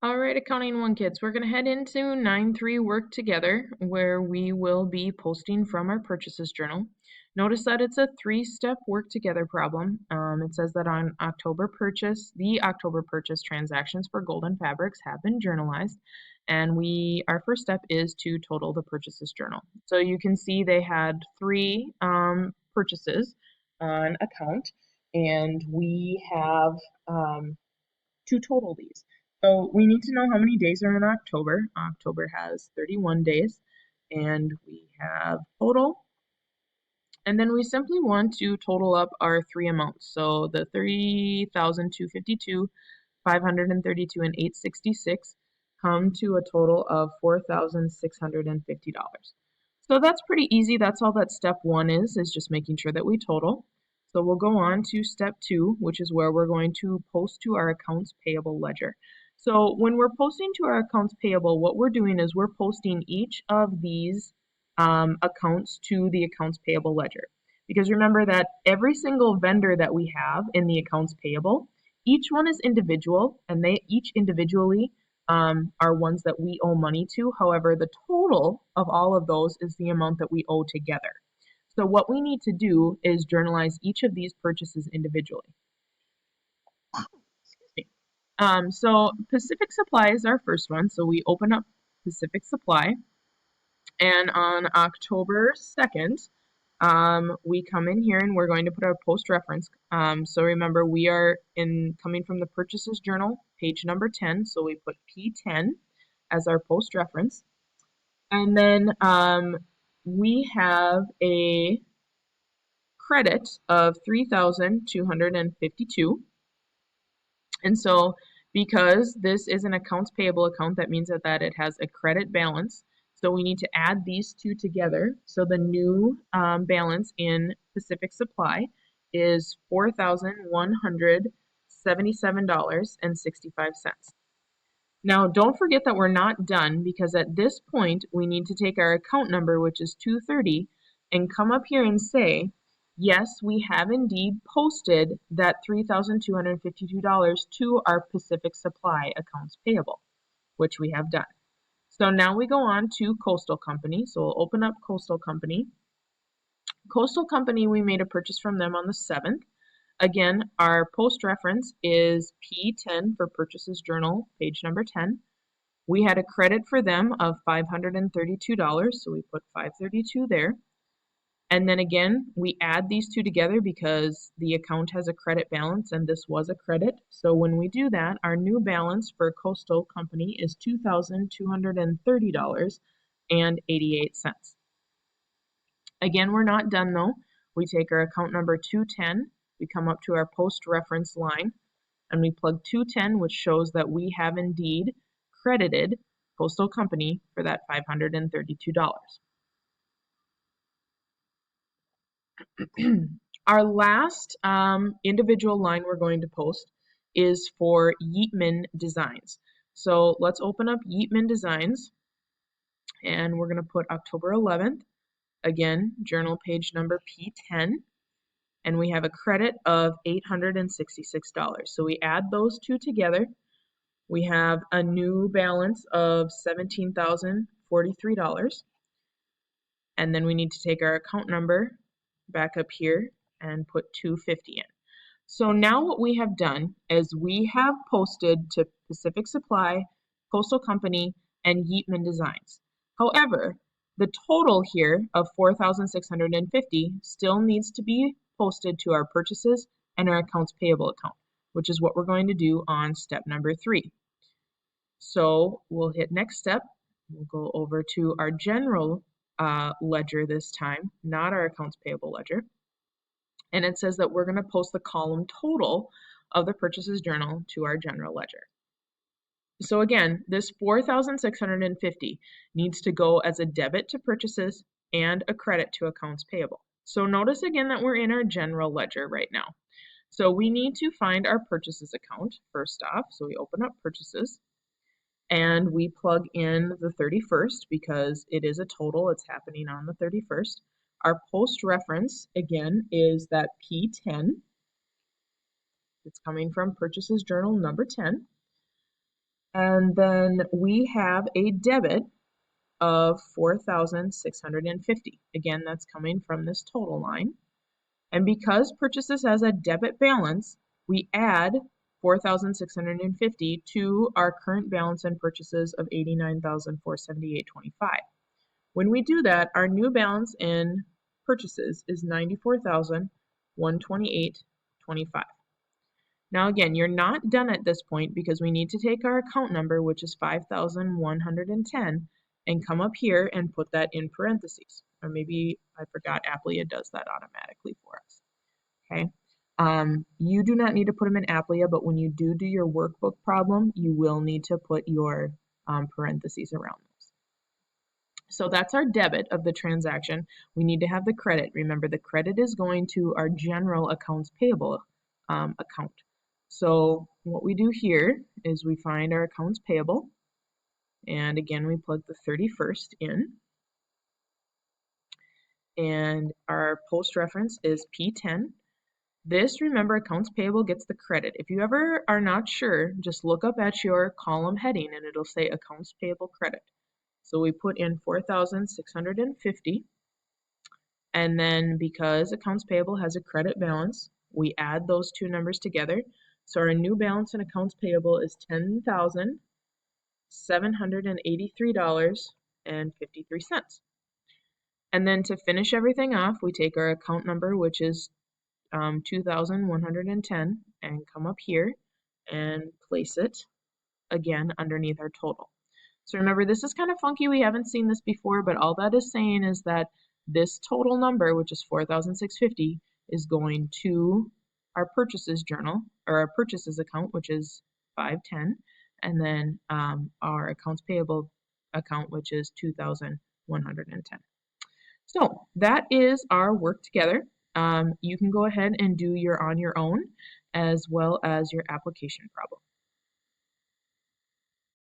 All right, Accounting 1 kids, we're going to head into 9-3 work together where we will be posting from our purchases journal. Notice that it's a 3-step work together problem. It says that on the October purchase transactions for Golden Fabrics have been journalized, and our first step is to total the purchases journal. So you can see they had 3 purchases on account, and we have to total these. So we need to know how many days are in October. October has 31 days, and we have total. And then we simply want to total up our 3 amounts. So the 30,252, 532, and 866 come to a total of $4,650. So that's pretty easy. That's all that step 1 is just making sure that we total. So we'll go on to step 2, which is where we're going to post to our accounts payable ledger. So when we're posting to our accounts payable, what we're doing is we're posting each of these accounts to the accounts payable ledger. Because remember that every single vendor that we have in the accounts payable, each one is individual, and they each individually are ones that we owe money to. However, the total of all of those is the amount that we owe together. So what we need to do is journalize each of these purchases individually. Excuse me. So Pacific Supply is our first one. So we open up Pacific Supply, and on October 2nd, we come in here and we're going to put our post reference. So remember, we are coming from the purchases journal, page number 10. So we put P10 as our post reference. And then we have a credit of 3,252. And so because this is an accounts payable account, that means that it has a credit balance. So we need to add these two together. So the new balance in Pacific Supply is $4,177.65. Now, don't forget that we're not done, because at this point we need to take our account number, which is 230, and come up here and say, yes, we have indeed posted that $3,252 to our Pacific Supply accounts payable, which we have done. So now we go on to Coastal Company. So we'll open up Coastal Company. Coastal Company, we made a purchase from them on the 7th. Again, our post reference is P10 for Purchases Journal, page number 10. We had a credit for them of $532, so we put $532 there. And then again, we add these two together because the account has a credit balance and this was a credit. So when we do that, our new balance for Coastal Company is $2,230.88. Again, we're not done though. We take our account number 210, we come up to our post reference line, and we plug 210, which shows that we have indeed credited Coastal Company for that $532. Our last individual line we're going to post is for Yeatman Designs. So let's open up Yeatman Designs, and we're going to put October 11th. Again, journal page number P10, and we have a credit of $866. So we add those two together. We have a new balance of $17,043. And then we need to take our account number back up here and put 250 in. So now what we have done is we have posted to Pacific Supply, Coastal Company, and Yeatman Designs. However, the total here of $4,650 still needs to be posted to our purchases and our accounts payable account, which is what we're going to do on step number 3. So we'll hit next step. We'll go over to our general ledger this time, not our accounts payable ledger. And it says that we're going to post the column total of the purchases journal to our general ledger. So again, this $4,650 needs to go as a debit to purchases and a credit to accounts payable. So notice again that we're in our general ledger right now. So we need to find our purchases account first off. So we open up purchases and we plug in the 31st because it is a total. It's happening on the 31st. Our post reference again is that P10. It's coming from Purchases Journal number 10. And then we have a debit of 4,650. Again, that's coming from this total line. And because purchases has a debit balance, we add 4,650 to our current balance in purchases of 89,478.25. When we do that, our new balance in purchases is 94,128.25. Now again, you're not done at this point because we need to take our account number, which is 5,110, and come up here and put that in parentheses. Or maybe I forgot Applia does that automatically for us. Okay. You do not need to put them in Applia, but when you do your workbook problem, you will need to put your parentheses around those. So that's our debit of the transaction. We need to have the credit. Remember, the credit is going to our general accounts payable account. So what we do here is we find our accounts payable, and again, we plug the 31st in, and our post reference is P10. This, remember, accounts payable gets the credit. If you ever are not sure, just look up at your column heading and it'll say accounts payable credit. So we put in 4,650, and then because accounts payable has a credit balance, we add those two numbers together. So our new balance in accounts payable is $10,783.53. And then to finish everything off, we take our account number, which is 2,110, and come up here and place it again underneath our total. So remember, this is kind of funky. We haven't seen this before, but all that is saying is that this total number, which is 4,650, is going to our purchases journal, or our purchases account, which is 510, and then our accounts payable account, which is 2,110. So that is our work together. You can go ahead and do your on your own as well as your application problem.